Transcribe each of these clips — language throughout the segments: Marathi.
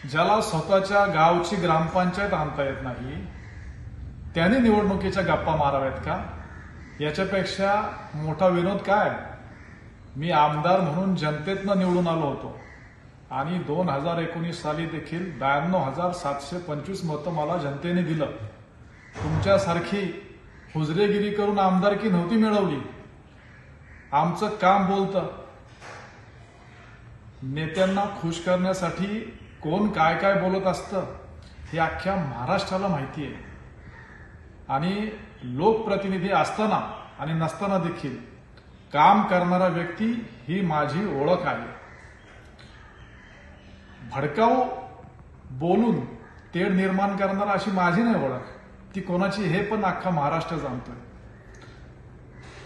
ज्याला स्वतःच्या गावची ग्रामपंचायत आणता येत नाही त्याने निवडणुकीच्या गप्पा माराव्यात का? याच्यापेक्षा मोठा विनोद काय? मी आमदार म्हणून जनतेतनं निवडून आलो होतो आणि 2019 साली देखील 92,725 मतं मला जनतेने दिलं. तुमच्यासारखी हुजरेगिरी करून आमदारकी नव्हती मिळवली. आमचं काम बोलतं. नेत्यांना खुश करण्यासाठी कोण काय काय बोलत असतं हे अख्ख्या महाराष्ट्राला माहिती आहे. आणि लोकप्रतिनिधी असताना आणि नसताना देखील काम करणारा व्यक्ती ही माझी ओळख आहे. भडकाऊ बोलून तेढ निर्माण करणारा अशी माझी नाही ओळख. ती कोणाची हे पण अख्खा महाराष्ट्र जाणतोय.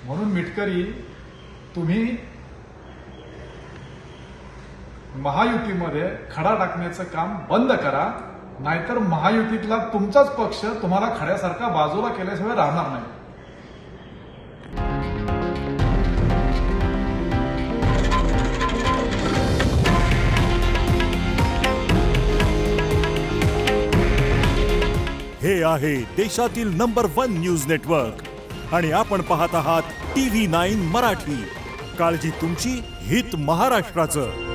म्हणून मिटकरी, तुम्ही महायुतीमध्ये खडा टाकण्याचं काम बंद करा, नाहीतर महायुतीतला तुमचाच पक्ष तुम्हाला खड्यासारखा बाजूला केल्याशिवाय राहणार नाही. हे आहे देशातील नंबर 1 न्यूज नेटवर्क आणि आपण पाहत आहात TV9 मराठी. काळजी तुमची, हित महाराष्ट्राचं.